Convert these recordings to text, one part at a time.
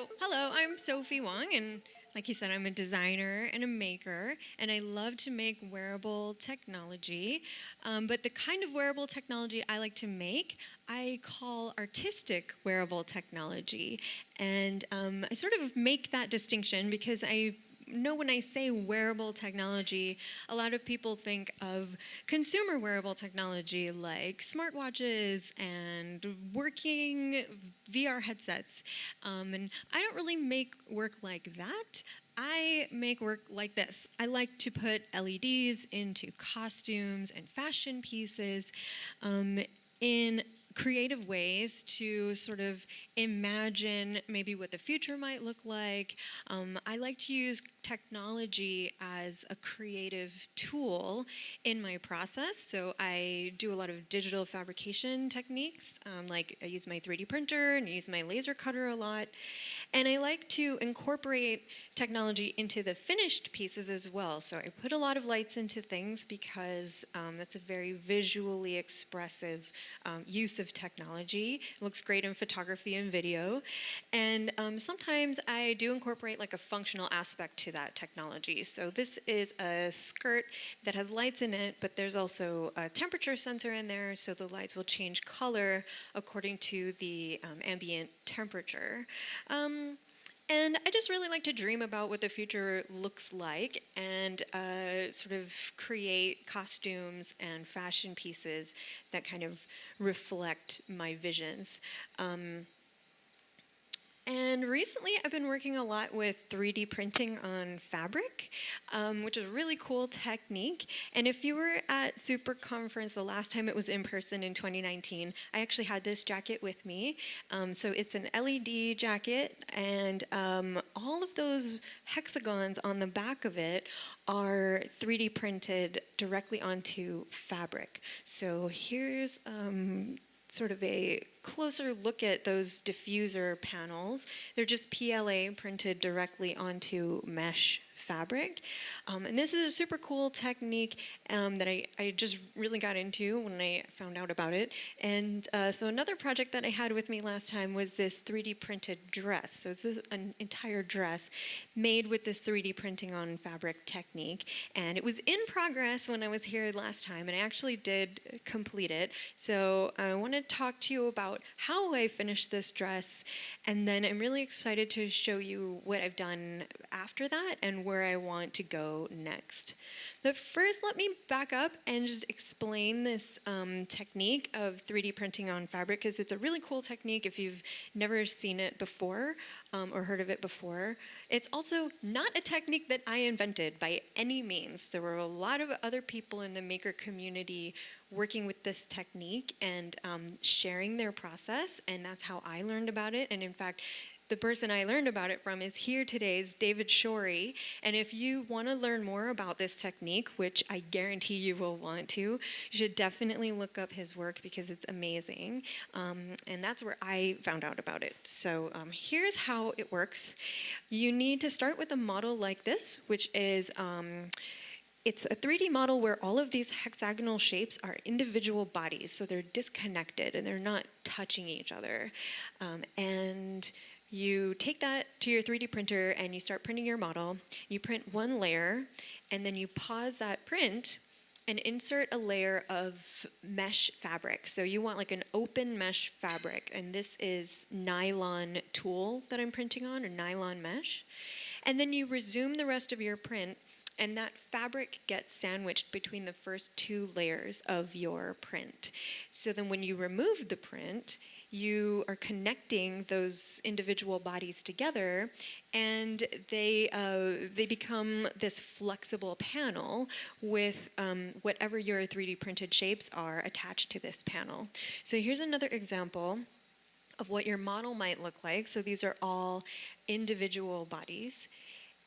So, hello, I'm Sophy Wong, and like he said, I'm a designer and a maker, and I love to make wearable technology. But the kind of wearable technology I like to make, I call artistic wearable technology. And I sort of make that distinction because I know when I say wearable technology, a lot of people think of consumer wearable technology like smartwatches and working VR headsets. And I don't really make work like that. I make work like this. I like to put LEDs into costumes and fashion pieces in creative ways to sort of imagine maybe what the future might look like. I like to use technology as a creative tool in my process. So I do a lot of digital fabrication techniques. Like I use my 3D printer and I use my laser cutter a lot. And I like to incorporate technology into the finished pieces as well. So I put a lot of lights into things because that's a very visually expressive use of technology. It looks great in photography and video. And sometimes I do incorporate like a functional aspect to that technology. So this is a skirt that has lights in it, but there's also a temperature sensor in there, so the lights will change color according to the ambient temperature. And I just really like to dream about what the future looks like and sort of create costumes and fashion pieces that kind of reflect my visions. And recently, I've been working a lot with 3D printing on fabric, which is a really cool technique. And if you were at Supercon the last time it was in person in 2019, I actually had this jacket with me. So it's an LED jacket, and all of those hexagons on the back of it are 3D printed directly onto fabric. So here's sort of a closer look at those diffuser panels. They're just PLA printed directly onto mesh fabric. And this is a super cool technique that I just really got into when I found out about it. And so another project that I had with me last time was this 3D printed dress. So this is an entire dress made with this 3D printing on fabric technique. And it was in progress when I was here last time, and I actually did complete it. So I want to talk to you about how I finished this dress, and then I'm really excited to show you what I've done after that and where I want to go next. But first, let me back up and just explain this technique of 3D printing on fabric, because it's a really cool technique if you've never seen it before or heard of it before. It's also not a technique that I invented by any means. There were a lot of other people in the maker community working with this technique and sharing their process, and that's how I learned about it. And in fact, the person I learned about it from is here today, is David Shorey. And if you want to learn more about this technique, which I guarantee you will want to, you should definitely look up his work because it's amazing. And that's where I found out about it. So here's how it works. You need to start with a model like this, which is it's a 3D model where all of these hexagonal shapes are individual bodies, so they're disconnected and they're not touching each other. And you take that to your 3D printer and you start printing your model. You print one layer, and then you pause that print and insert a layer of mesh fabric. So you want like an open mesh fabric, and this is nylon tulle that I'm printing on, or nylon mesh. And then you resume the rest of your print, and that fabric gets sandwiched between the first two layers of your print. So then when you remove the print, you are connecting those individual bodies together, and they become this flexible panel with whatever your 3D printed shapes are attached to this panel. So here's another example of what your model might look like. So these are all individual bodies.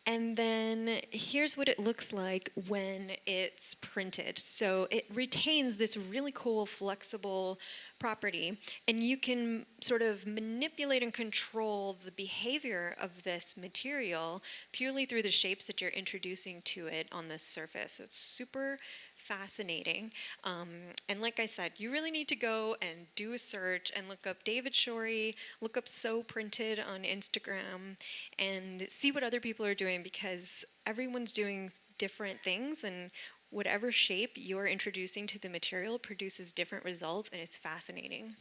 And then here's what it looks like when it's printed. So it retains this really cool, flexible property, and you can sort of manipulate and control the behavior of this material purely through the shapes that you're introducing to it on the surface. So it's super fascinating. And like I said, you really need to go and do a search and look up David Shorey, look up So Printed on Instagram, and see what other people are doing, because everyone's doing different things, and whatever shape you're introducing to the material produces different results, and it's fascinating.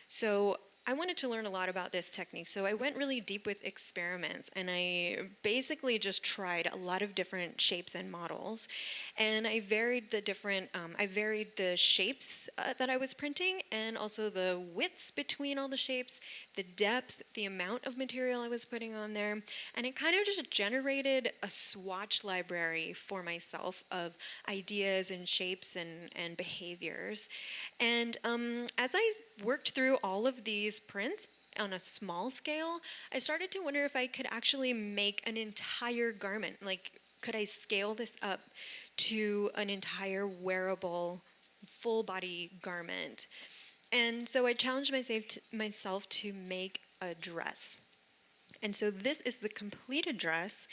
So I wanted to learn a lot about this technique, so I went really deep with experiments, and I basically just tried a lot of different shapes and models, and I varied the shapes that I was printing, and also the widths between all the shapes, the depth, the amount of material I was putting on there, and it kind of just generated a swatch library for myself of ideas and shapes and behaviors. And as I worked through all of these prints on a small scale, I started to wonder if I could actually make an entire garment. Like, could I scale this up to an entire wearable, full body garment? And so I challenged myself to make a dress. And so this is the completed dress.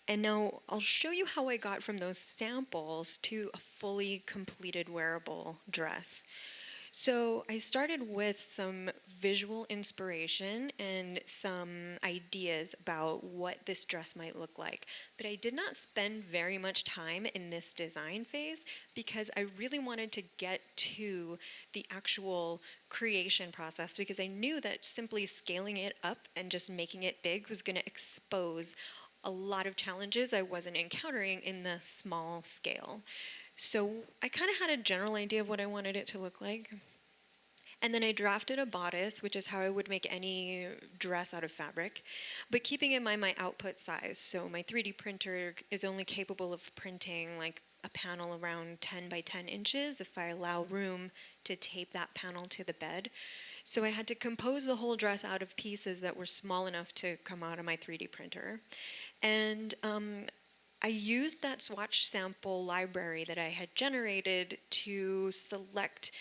And now I'll show you how I got from those samples to a fully completed wearable dress. So I started with some visual inspiration and some ideas about what this dress might look like. But I did not spend very much time in this design phase because I really wanted to get to the actual creation process, because I knew that simply scaling it up and just making it big was going to expose a lot of challenges I wasn't encountering in the small scale. So I kind of had a general idea of what I wanted it to look like. And then I drafted a bodice, which is how I would make any dress out of fabric, but keeping in mind my output size. So my 3D printer is only capable of printing like a panel around 10 by 10 inches if I allow room to tape that panel to the bed. So I had to compose the whole dress out of pieces that were small enough to come out of my 3D printer. And I used that swatch sample library that I had generated to select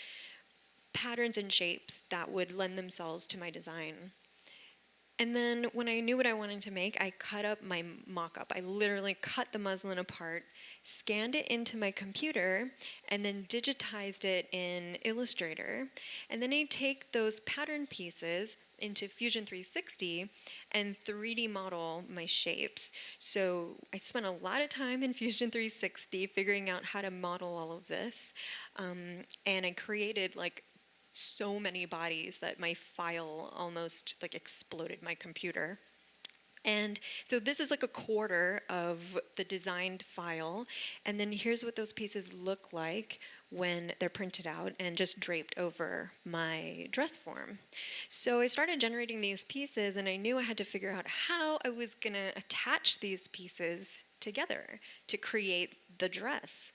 patterns and shapes that would lend themselves to my design. And then when I knew what I wanted to make, I cut up my mock-up. I literally cut the muslin apart, scanned it into my computer, and then digitized it in Illustrator. And then I take those pattern pieces into Fusion 360 and 3D model my shapes. So I spent a lot of time in Fusion 360 figuring out how to model all of this. And I created like so many bodies that my file almost like exploded my computer. And so this is like a quarter of the designed file. And then here's what those pieces look like when they're printed out and just draped over my dress form. So I started generating these pieces, and I knew I had to figure out how I was going to attach these pieces together to create the dress.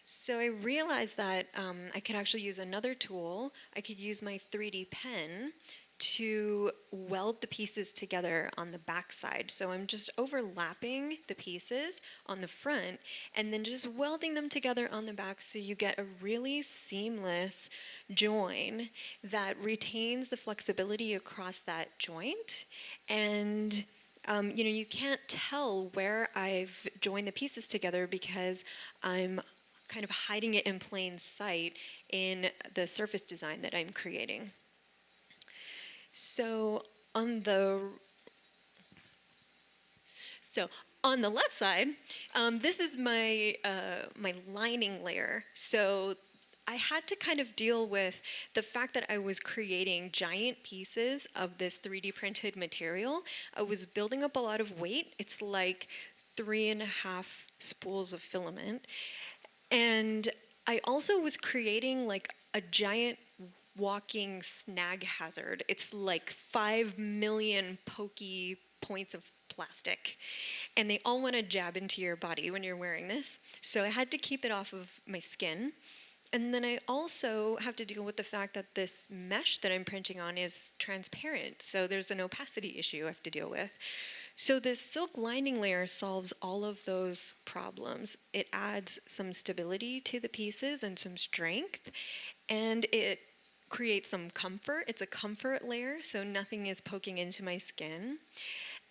So I realized that I could actually use another tool. I could use my 3D pen to weld the pieces together on the back side. So I'm just overlapping the pieces on the front and then just welding them together on the back, so you get a really seamless join that retains the flexibility across that joint. And you can't tell where I've joined the pieces together because I'm kind of hiding it in plain sight in the surface design that I'm creating. So on the left side, this is my my lining layer. So I had to kind of deal with the fact that I was creating giant pieces of this 3D printed material. I was building up a lot of weight. It's like 3.5 spools of filament. And I also was creating like a giant walking snag hazard. It's like 5 million pokey points of plastic, and they all want to jab into your body when you're wearing this. So I had to keep it off of my skin. And then I also have to deal with the fact that this mesh that I'm printing on is transparent. So there's an opacity issue I have to deal with. So this silk lining layer solves all of those problems. It adds some stability to the pieces and some strength, and it create some comfort. It's a comfort layer, so nothing is poking into my skin.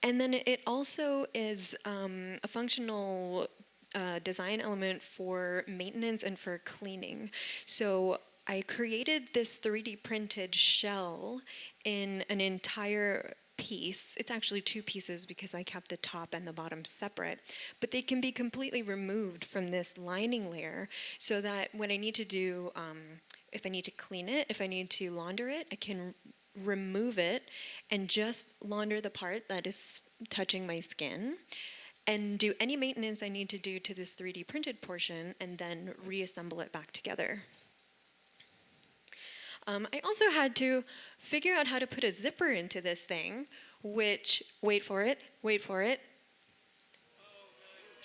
And then it also is a functional design element for maintenance and for cleaning. So I created this 3D printed shell in an entire piece. It's actually two pieces because I kept the top and the bottom separate, but they can be completely removed from this lining layer so that when I need to do, if I need to clean it, if I need to launder it, I can remove it and just launder the part that is touching my skin and do any maintenance I need to do to this 3D printed portion and then reassemble it back together. I also had to figure out how to put a zipper into this thing, which, wait for it,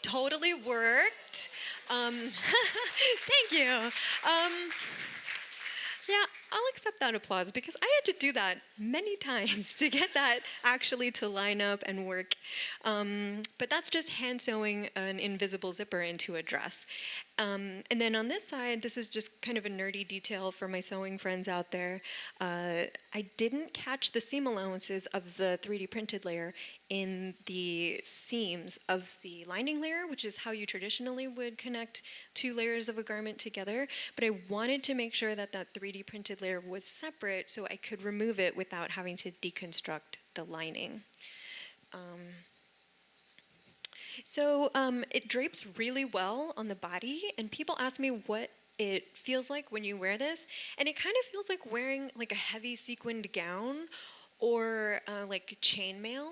totally worked. Thank you. Yeah, I'll accept that applause because I had to do that many times to get that actually to line up and work. But that's just hand sewing an invisible zipper into a dress. And then on this side, this is just kind of a nerdy detail for my sewing friends out there. I didn't catch the seam allowances of the 3D printed layer in the seams of the lining layer, which is how you traditionally would connect two layers of a garment together. But I wanted to make sure that that 3D printed layer was separate so I could remove it without having to deconstruct the lining. So it drapes really well on the body, and people ask me what it feels like when you wear this, and it kind of feels like wearing like a heavy sequined gown or like chainmail,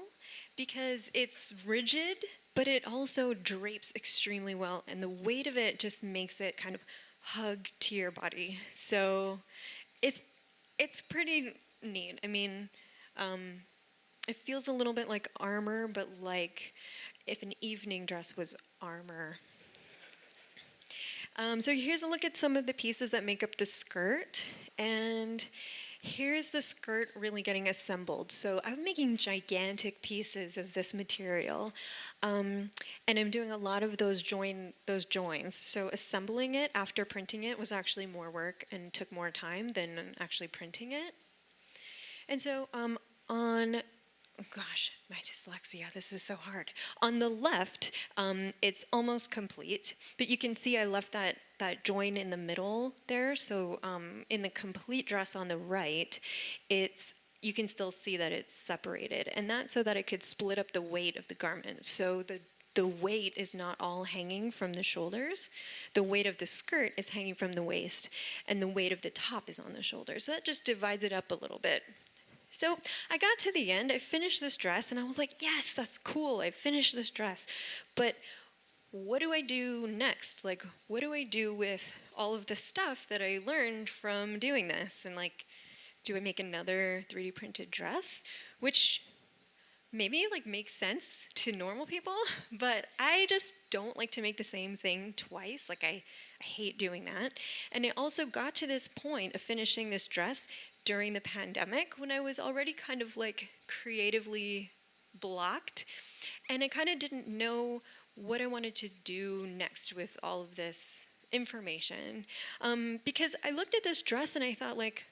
because it's rigid, but it also drapes extremely well, and the weight of it just makes it kind of hug to your body. So it's pretty neat. I mean, it feels a little bit like armor, but like if an evening dress was armor. So here's a look at some of the pieces that make up the skirt. And here's the skirt really getting assembled. So I'm making gigantic pieces of this material. And I'm doing a lot of those joins. So assembling it after printing it was actually more work and took more time than actually printing it. And so gosh, my dyslexia, this is so hard. On the left, it's almost complete, but you can see I left that join in the middle there. So in the complete dress on the right, you can still see that it's separated, and that's so that it could split up the weight of the garment. So the weight is not all hanging from the shoulders. The weight of the skirt is hanging from the waist, and the weight of the top is on the shoulders. So that just divides it up a little bit. So I got to the end, I finished this dress, and I was like, yes, that's cool, I finished this dress. But what do I do next? Like, what do I do with all of the stuff that I learned from doing this? And like, do I make another 3D printed dress? Which maybe like makes sense to normal people, but I just don't like to make the same thing twice. Like I hate doing that. And it also got to this point of finishing this dress during the pandemic when I was already kind of like creatively blocked, and I kind of didn't know what I wanted to do next with all of this information, because I looked at this dress and I thought like,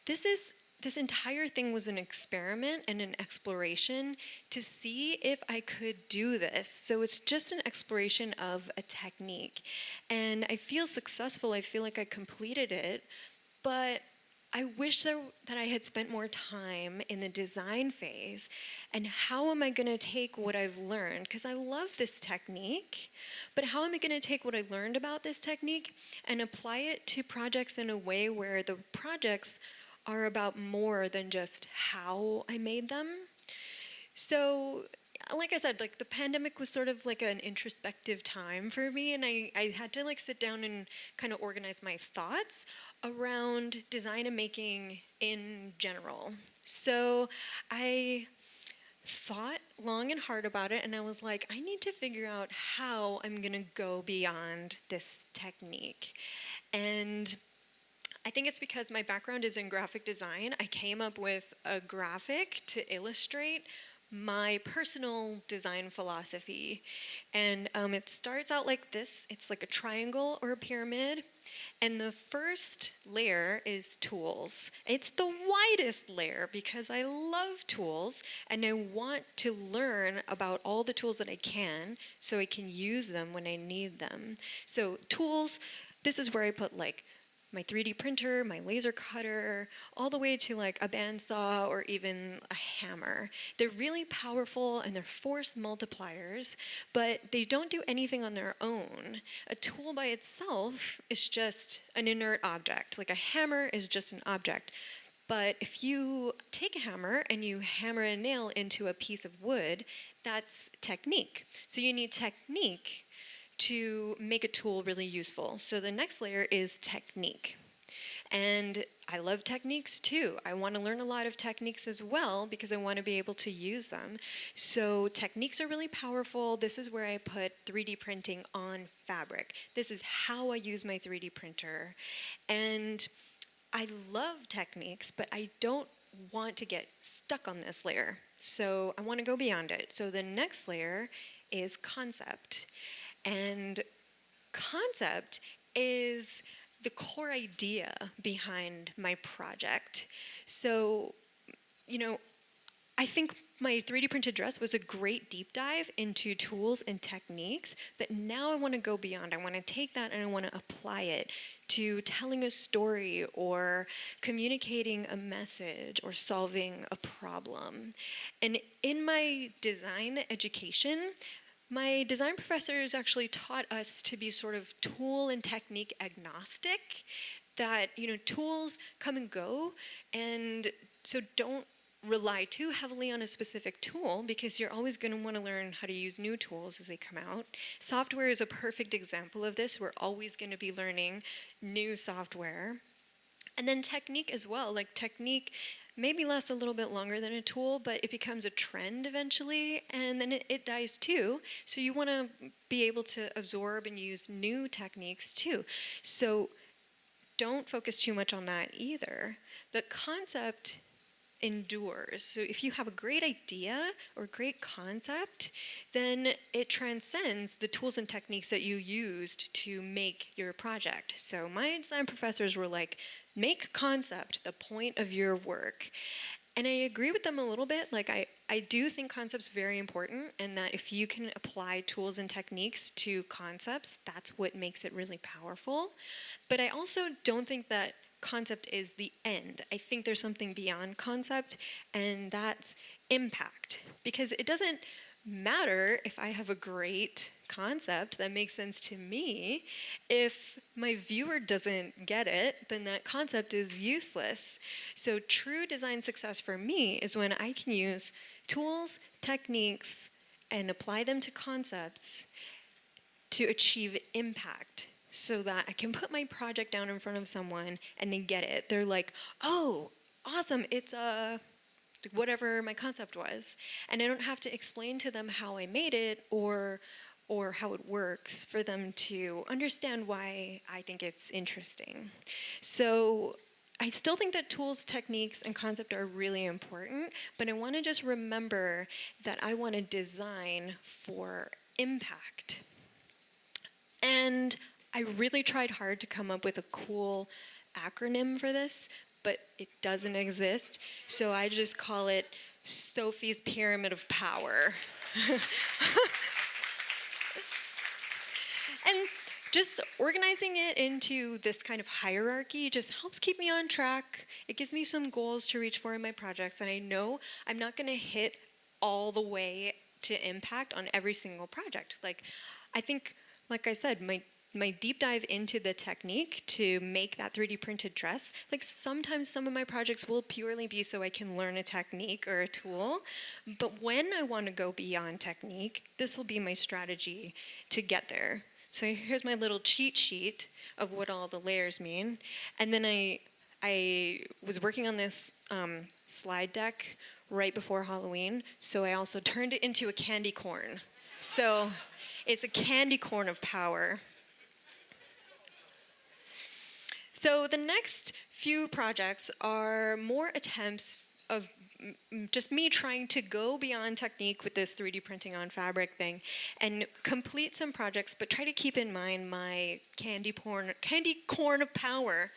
this entire thing was an experiment and an exploration to see if I could do this. So it's just an exploration of a technique, and I feel successful. I feel like I completed it, but I wish that I had spent more time in the design phase. And how am I going to take what I've learned? Because I love this technique, but how am I going to take what I learned about this technique and apply it to projects in a way where the projects are about more than just how I made them? So, like I said, like the pandemic was sort of like an introspective time for me, and I had to like sit down and kind of organize my thoughts around design and making in general. So I thought long and hard about it, and I was like, I need to figure out how I'm gonna go beyond this technique. And I think it's because my background is in graphic design. I came up with a graphic to illustrate my personal design philosophy. And it starts out like this. It's like a triangle or a pyramid. And the first layer is tools. It's the widest layer because I love tools and I want to learn about all the tools that I can so I can use them when I need them. So tools, this is where I put like my 3D printer, my laser cutter, all the way to like a bandsaw or even a hammer. They're really powerful and they're force multipliers, but they don't do anything on their own. A tool by itself is just an inert object. Like a hammer is just an object. But if you take a hammer and you hammer a nail into a piece of wood, that's technique. So you need technique to make a tool really useful. So the next layer is technique. And I love techniques too. I want to learn a lot of techniques as well because I want to be able to use them. So techniques are really powerful. This is where I put 3D printing on fabric. This is how I use my 3D printer. And I love techniques, but I don't want to get stuck on this layer. So I want to go beyond it. So the next layer is concept. And concept is the core idea behind my project. So, I think my 3D printed dress was a great deep dive into tools and techniques, but now I want to go beyond. I want to take that and I want to apply it to telling a story or communicating a message or solving a problem. And in my design education, my design professors actually taught us to be sort of tool and technique agnostic, that, tools come and go, and so don't rely too heavily on a specific tool because you're always going to want to learn how to use new tools as they come out. Software is a perfect example of this. We're always going to be learning new software. And then technique as well. Like technique maybe lasts a little bit longer than a tool, but it becomes a trend eventually, and then it dies too. So you want to be able to absorb and use new techniques too. So don't focus too much on that either. The concept endures. So if you have a great idea or great concept, then it transcends the tools and techniques that you used to make your project. So my design professors were like, make concept the point of your work. And I agree with them a little bit. Like I do think concept's very important, and that if you can apply tools and techniques to concepts, that's what makes it really powerful. But I also don't think that concept is the end. I think there's something beyond concept, and that's impact. Because it doesn't matter if I have a great concept that makes sense to me. If my viewer doesn't get it, then that concept is useless. So true design success for me is when I can use tools, techniques, and apply them to concepts to achieve impact, so that I can put my project down in front of someone and they get it. They're like, oh, awesome, it's whatever my concept was. And I don't have to explain to them how I made it or how it works for them to understand why I think it's interesting. So I still think that tools, techniques, and concept are really important, but I want to just remember that I want to design for impact. And I really tried hard to come up with a cool acronym for this, but it doesn't exist. So I just call it Sophie's Pyramid of Power. And just organizing it into this kind of hierarchy just helps keep me on track. It gives me some goals to reach for in my projects, and I know I'm not going to hit all the way to impact on every single project. Like, I think, like I said, my deep dive into the technique to make that 3D printed dress, like sometimes some of my projects will purely be so I can learn a technique or a tool, but when I want to go beyond technique, this will be my strategy to get there. So here's my little cheat sheet of what all the layers mean. And then I was working on this slide deck right before Halloween, so I also turned it into a candy corn. So it's a candy corn of power. So the next few projects are more attempts of just me trying to go beyond technique with this 3D printing on fabric thing and complete some projects, but try to keep in mind my candy corn of power.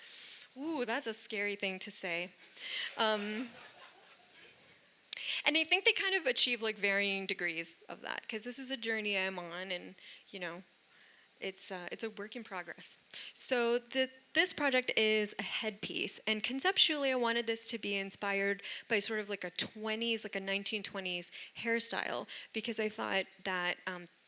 Ooh, that's a scary thing to say. Um, and I think they kind of achieve like varying degrees of that, because this is a journey I'm on, and you know, it's a work in progress. So this project is a headpiece, and conceptually I wanted this to be inspired by sort of like a 20s, like a 1920s hairstyle, because I thought that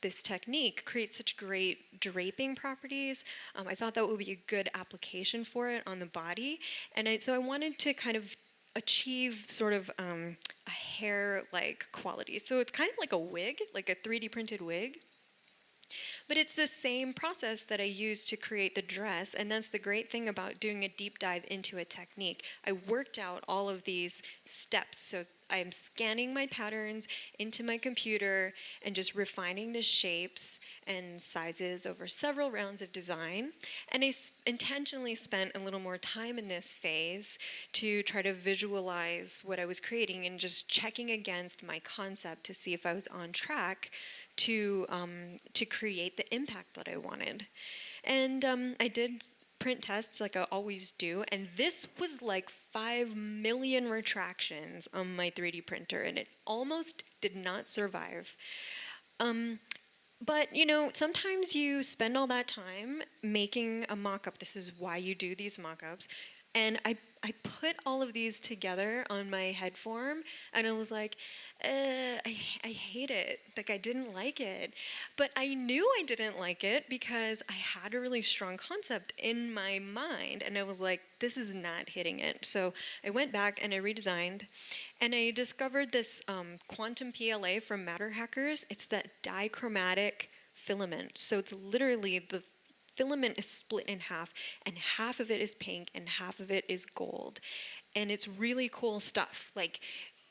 this technique creates such great draping properties. I thought that would be a good application for it on the body, and so I wanted to kind of achieve sort of a hair-like quality. So it's kind of like a wig, like a 3D printed wig. But it's the same process that I used to create the dress, and that's the great thing about doing a deep dive into a technique. I worked out all of these steps, so I'm scanning my patterns into my computer and just refining the shapes and sizes over several rounds of design. And I intentionally spent a little more time in this phase to try to visualize what I was creating and just checking against my concept to see if I was on track to create the impact that I wanted. And I did print tests like I always do, and this was like 5 million retractions on my 3D printer, and it almost did not survive. But you know, sometimes you spend all that time making a mock-up. This is why you do these mock-ups. And I put all of these together on my head form, and I was like, I hate it. Like, I didn't like it. But I knew I didn't like it because I had a really strong concept in my mind, and I was like, this is not hitting it. So I went back and I redesigned, and I discovered this quantum PLA from Matter Hackers. It's that dichromatic filament. So it's literally the filament is split in half, and half of it is pink and half of it is gold. And it's really cool stuff. Like,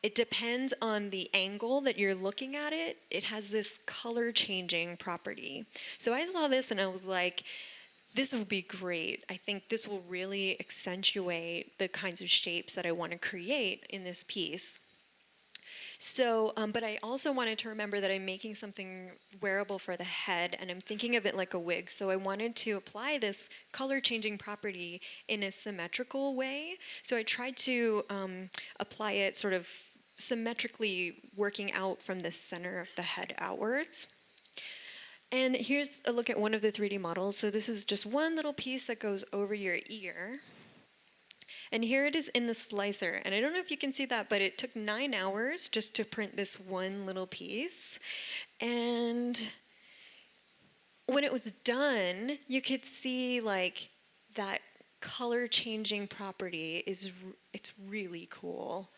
it depends on the angle that you're looking at it. It has this color changing property. So I saw this and I was like, this will be great. I think this will really accentuate the kinds of shapes that I want to create in this piece. So, but I also wanted to remember that I'm making something wearable for the head, and I'm thinking of it like a wig. So I wanted to apply this color-changing property in a symmetrical way. So I tried to apply it sort of symmetrically, working out from the center of the head outwards. And here's a look at one of the 3D models. So this is just one little piece that goes over your ear. And here it is in the slicer. And I don't know if you can see that, but it took 9 hours just to print this one little piece. And when it was done, you could see like that color changing property it's really cool.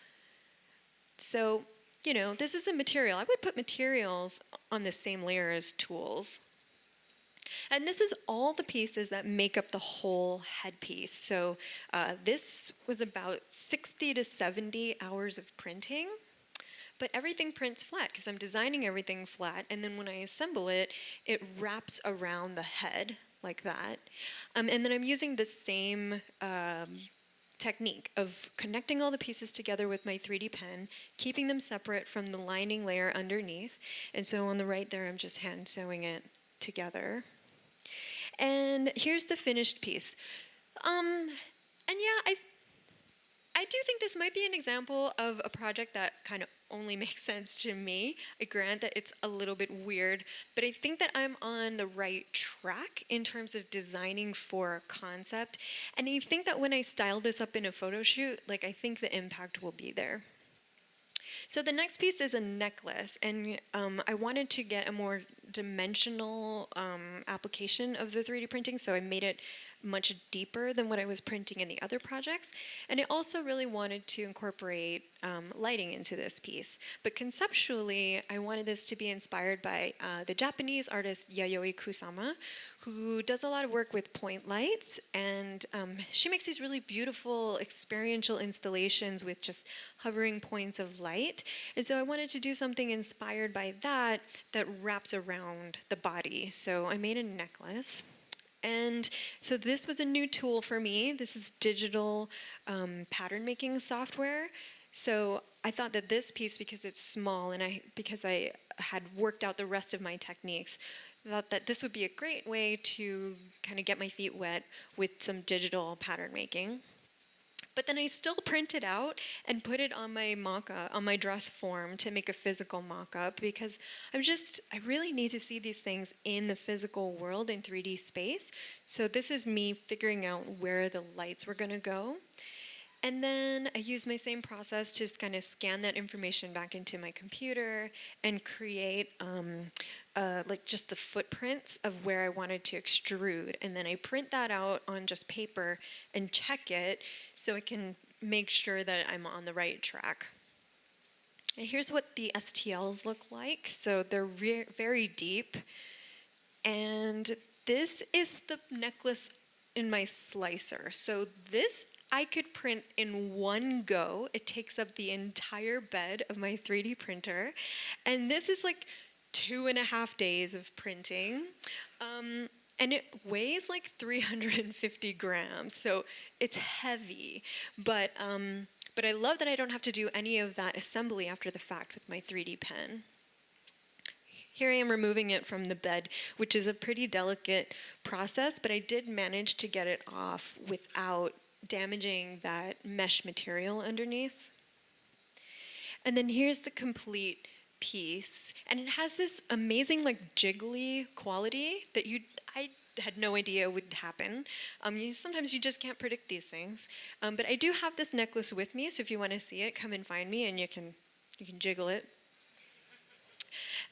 So, you know, this is a material. I would put materials on the same layer as tools. And this is all the pieces that make up the whole headpiece. So this was about 60 to 70 hours of printing. But everything prints flat because I'm designing everything flat. And then when I assemble it, it wraps around the head like that. And then I'm using the same technique of connecting all the pieces together with my 3D pen, keeping them separate from the lining layer underneath. And so on the right there, I'm just hand sewing it together. And here's the finished piece. And yeah, I do think this might be an example of a project that kind of only makes sense to me. I grant that it's a little bit weird, but I think that I'm on the right track in terms of designing for a concept. And I think that when I style this up in a photo shoot, like, I think the impact will be there. So the next piece is a necklace, and I wanted to get a more dimensional application of the 3D printing, so I made it much deeper than what I was printing in the other projects. And I also really wanted to incorporate lighting into this piece. But conceptually, I wanted this to be inspired by the Japanese artist Yayoi Kusama, who does a lot of work with point lights. And she makes these really beautiful experiential installations with just hovering points of light. And so I wanted to do something inspired by that that wraps around the body. So I made a necklace. And so this was a new tool for me. This is digital pattern making software. So I thought that this piece, because it's small and because I had worked out the rest of my techniques, I thought that this would be a great way to kind of get my feet wet with some digital pattern making. But then I still print it out and put it on my mock-up, on my dress form, to make a physical mock-up, because I really need to see these things in the physical world, in 3D space. So this is me figuring out where the lights were going to go. And then I use my same process to just kind of scan that information back into my computer and create like just the footprints of where I wanted to extrude. And then I print that out on just paper and check it so I can make sure that I'm on the right track. And here's what the STLs look like. So they're very deep. And this is the necklace in my slicer. So this I could print in one go. It takes up the entire bed of my 3D printer. And this is like 2.5 days of printing. And it weighs like 350 grams. So it's heavy. But I love that I don't have to do any of that assembly after the fact with my 3D pen. Here I am removing it from the bed, which is a pretty delicate process, but I did manage to get it off without damaging that mesh material underneath. And then here's the complete piece, and it has this amazing like jiggly quality that I had no idea would happen. Sometimes you just can't predict these things. But I do have this necklace with me, so if you want to see it, come and find me, and you can jiggle it.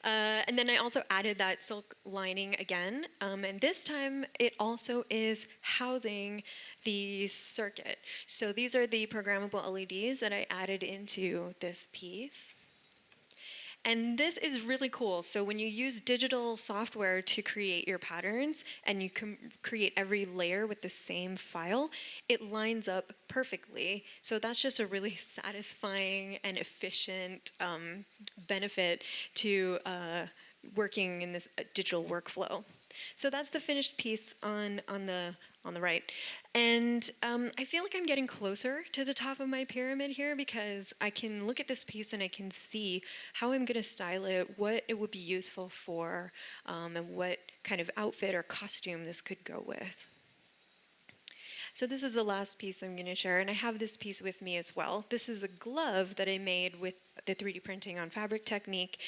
And then I also added that silk lining again, and this time it also is housing the circuit. So these are the programmable LEDs that I added into this piece. And this is really cool. So when you use digital software to create your patterns and you can create every layer with the same file, it lines up perfectly. So that's just a really satisfying and efficient benefit to working in this digital workflow. So that's the finished piece on the right. And I feel like I'm getting closer to the top of my pyramid here, because I can look at this piece and I can see how I'm going to style it, what it would be useful for, and what kind of outfit or costume this could go with. So this is the last piece I'm going to share, and I have this piece with me as well. This is a glove that I made with the 3D printing on fabric technique,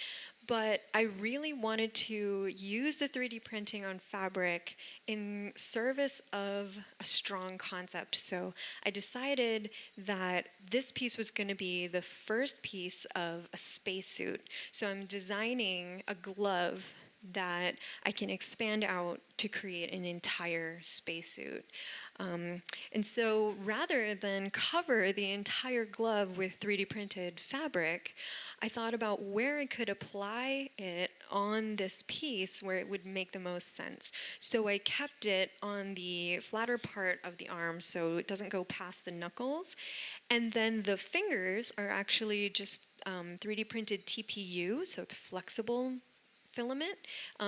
but I really wanted to use the 3D printing on fabric in service of a strong concept. So I decided that this piece was going to be the first piece of a spacesuit. So I'm designing a glove that I can expand out to create an entire spacesuit. And so rather than cover the entire glove with 3D printed fabric, I thought about where I could apply it on this piece where it would make the most sense. So I kept it on the flatter part of the arm so it doesn't go past the knuckles. And then the fingers are actually just 3D printed TPU, so it's flexible filament.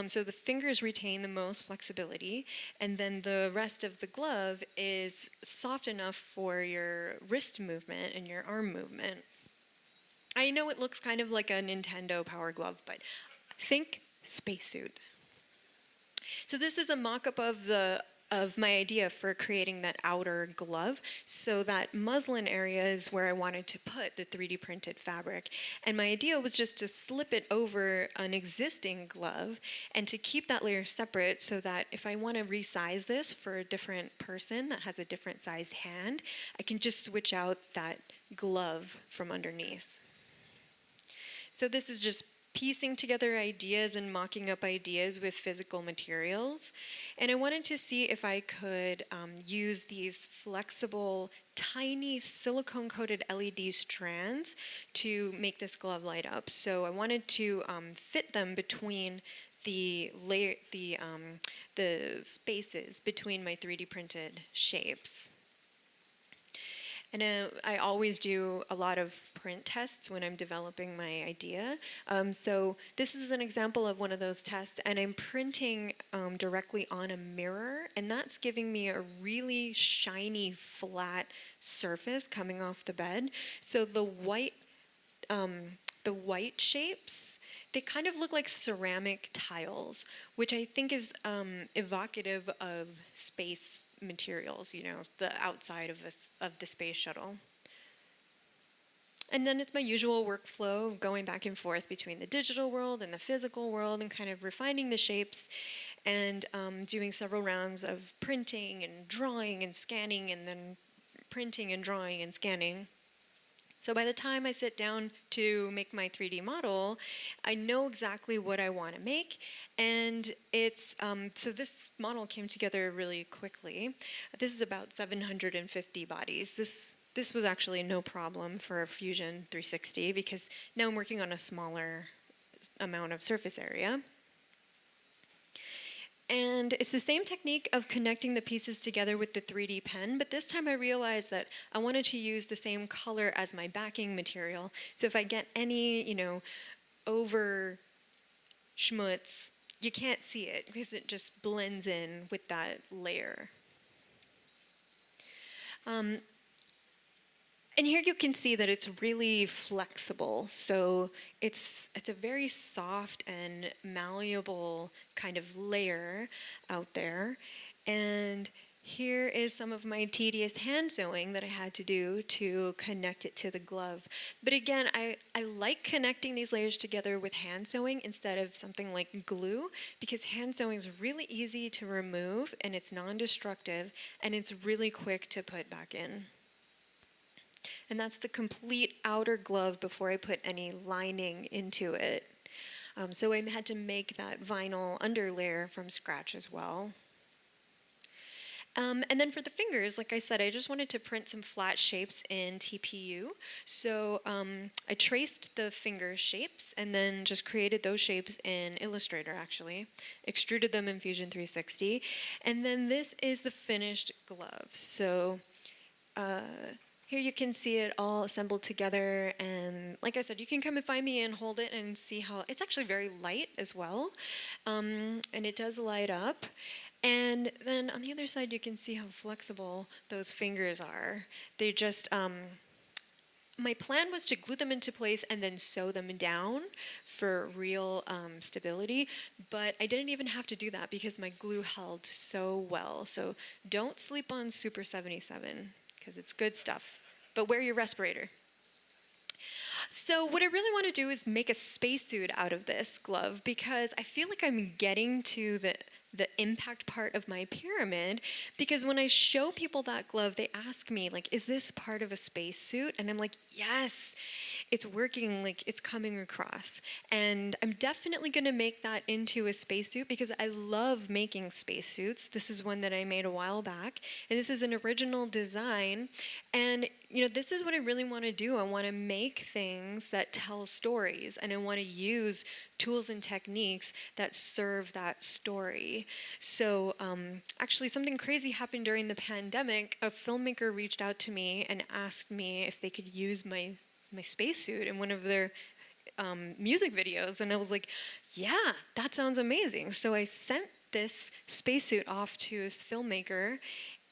So the fingers retain the most flexibility, and then the rest of the glove is soft enough for your wrist movement and your arm movement. I know it looks kind of like a Nintendo Power Glove, but think spacesuit. So this is a mock-up of my idea for creating that outer glove. So that muslin area is where I wanted to put the 3D printed fabric. And my idea was just to slip it over an existing glove and to keep that layer separate so that if I want to resize this for a different person that has a different size hand, I can just switch out that glove from underneath. So this is just piecing together ideas and mocking up ideas with physical materials. And I wanted to see if I could use these flexible, tiny silicone-coated LED strands to make this glove light up. So I wanted to fit them between the spaces between my 3D printed shapes. And I always do a lot of print tests when I'm developing my idea. So this is an example of one of those tests, and I'm printing directly on a mirror, and that's giving me a really shiny, flat surface coming off the bed. So the white the white shapes, they kind of look like ceramic tiles, which I think is evocative of space materials, you know, the outside of the space shuttle. And then it's my usual workflow of going back and forth between the digital world and the physical world and kind of refining the shapes and doing several rounds of printing and drawing and scanning and then printing and drawing and scanning. So by the time I sit down to make my 3D model, I know exactly what I want to make. And it's, so this model came together really quickly. This is about 750 bodies. This was actually no problem for Fusion 360 because now I'm working on a smaller amount of surface area. And it's the same technique of connecting the pieces together with the 3D pen, but this time I realized that I wanted to use the same color as my backing material. So if I get any, you know, over schmutz, you can't see it because it just blends in with that layer. And here you can see that it's really flexible. So it's a very soft and malleable kind of layer out there. And here is some of my tedious hand sewing that I had to do to connect it to the glove. But again, I like connecting these layers together with hand sewing instead of something like glue because hand sewing is really easy to remove and it's non-destructive and it's really quick to put back in. And that's the complete outer glove before I put any lining into it. So I had to make that vinyl underlayer from scratch as well. And then for the fingers, like I said, I just wanted to print some flat shapes in TPU. So I traced the finger shapes and then just created those shapes in Illustrator, actually. Extruded them in Fusion 360. And then this is the finished glove. So here you can see it all assembled together, and like I said, you can come and find me and hold it and see how it's actually very light as well, and it does light up. And then on the other side, you can see how flexible those fingers are. They just, my plan was to glue them into place and then sew them down for real stability, but I didn't even have to do that because my glue held so well. So don't sleep on Super 77 because it's good stuff. But wear your respirator. So what I really want to do is make a spacesuit out of this glove because I feel like I'm getting to the impact part of my pyramid, because when I show people that glove, they ask me, like, is this part of a spacesuit? And I'm like, yes, it's working, like, it's coming across. And I'm definitely going to make that into a spacesuit because I love making spacesuits. This is one that I made a while back, and this is an original design. And, you know, this is what I really want to do. I want to make things that tell stories, and I want to use tools and techniques that serve that story. So actually something crazy happened during the pandemic. A filmmaker reached out to me and asked me if they could use my spacesuit in one of their music videos. And I was like, yeah, that sounds amazing. So I sent this spacesuit off to this filmmaker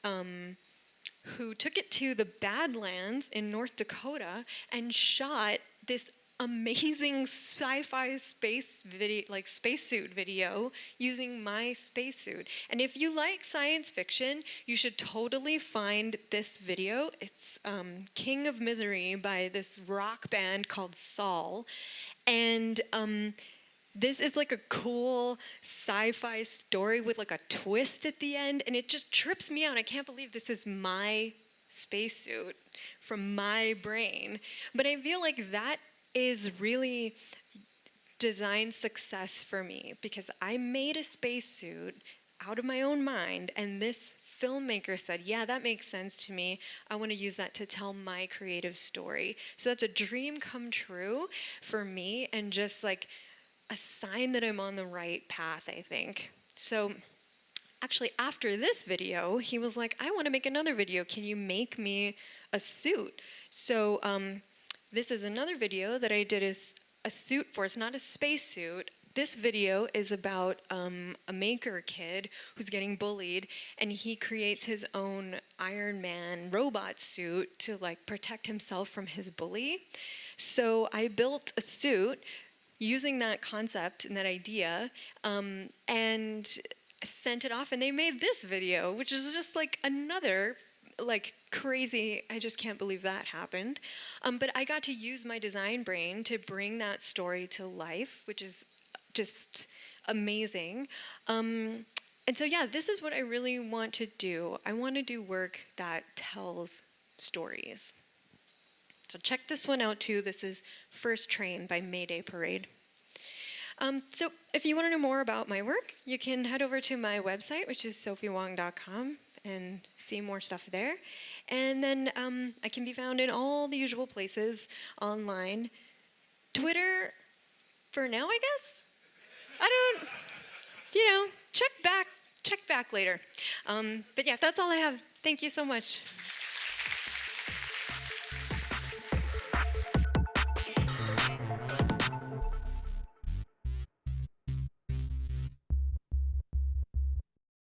who took it to the Badlands in North Dakota and shot this amazing sci-fi space video, like spacesuit video, using my spacesuit. And if you like science fiction, you should totally find this video. It's King of Misery by this rock band called Saul. And this is like a cool sci-fi story with like a twist at the end, and it just trips me out. I can't believe this is my spacesuit from my brain. But I feel like that is really design success for me because I made a spacesuit out of my own mind, and this filmmaker said, yeah, that makes sense to me. I want to use that to tell my creative story. So that's a dream come true for me, and just like a sign that I'm on the right path, I think. So actually, after this video, he was like, I want to make another video. Can you make me a suit? So this is another video that I did a suit for. It's not a spacesuit. This video is about a maker kid who's getting bullied, and he creates his own Iron Man robot suit to like protect himself from his bully. So I built a suit using that concept and that idea, and sent it off, and they made this video, which is just like another like crazy, I just can't believe that happened. But I got to use my design brain to bring that story to life, which is just amazing. And so yeah, this is what I really want to do. I want to do work that tells stories. So check this one out too. This is First Train by Mayday Parade. So if you want to know more about my work, you can head over to my website, which is sophywong.com, and see more stuff there. And then I can be found in all the usual places online. Twitter, for now, I guess? I don't, check back later. But yeah, that's all I have. Thank you so much.